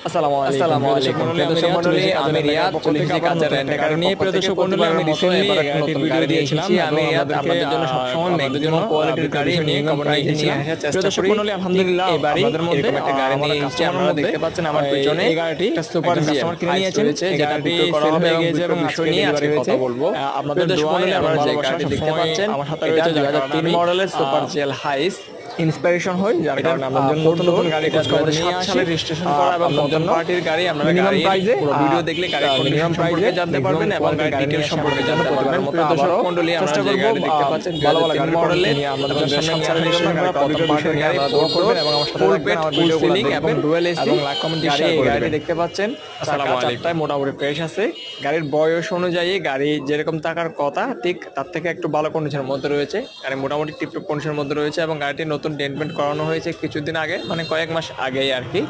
আসসালামু আলাইকুম প্রিয় দর্শক মণ্ডলী, আমি রিয়াদ চলে এসেছি কাজের রেন্ট কার নিয়ে। প্রিয় দর্শক মণ্ডলী, আমি রিসেন্টলি একটি ভিডিও দিয়েছিলাম। আমি রিয়াদ আপনাদের জন্য সবসময় ম্যাক্সিমাম কোয়ালিটির গাড়ি নিয়ে কভার নিয়ে আসার চেষ্টা করি। প্রিয় দর্শক মণ্ডলী, আলহামদুলিল্লাহ আমাদের মধ্যে একটা গাড়ি নিয়ে এসেছি। আপনারা দেখতে পাচ্ছেন আমার পিছনে এই গাড়িটি সুপার কাস্টমার কিনে নিয়েছেন, যেটা বিক্রি করা হবে এবং কিছু বিষয় নিয়ে আজকে কথা বলবো। আপনাদের দর্শক মণ্ডলী, আপনারা যে গাড়িটি দেখতে পাচ্ছেন আমার হাতে রয়েছে 2003 মডেলের সুপার জেল হাইস ইন্সপিরেশন হয়, যার কারণে আমাদের জন্য নতুন নতুন গাড়ি কাজ করে 7 সালে রেজিস্ট্রেশন করা এবং নতুন পার্টির গাড়ি। আপনারা গাড়ি পুরো ভিডিও দেখলে গাড়ি মিনিমাম প্রাইসে জানতে পারবেন এবং গাড়ি ডিটেইলস সম্পর্কে জানতে পারবেন। প্রিয় দর্শক মণ্ডলী, আমরা যে গাড়ি দেখতে পাচ্ছেন ভালো ভালো গাড়ি মডেলের আমাদের জন্য 7 সালে রেজিস্ট্রেশন করা প্রত্যেকটা বিষয় গাড়ি ফোর করবেন এবং আমার সাথে থাকবেন। আমার ভিডিও সিলিং এবং ডুয়াল এসি এবং লাখ কমেন্ট গাড়ি দেখতে পাচ্ছেন। আসসালামু আলাইকুম। মোটামুটি ফ্রেশ আছে। গাড়ির বয়স অনুযায়ী গাড়ি যেরকম থাকার কথা ঠিক তার থেকে একটু ভালো কন্ডিশনের মধ্যে রয়েছে। গাড়ি মোটামুটি টিপটপ কন্ডিশনের মধ্যে রয়েছে এবং গাড়িটি নতুন ডেন্টমেন্ট করানো হয়েছে কিছুদিন আগে, মানে কয়েক মাস আগেই আর কি।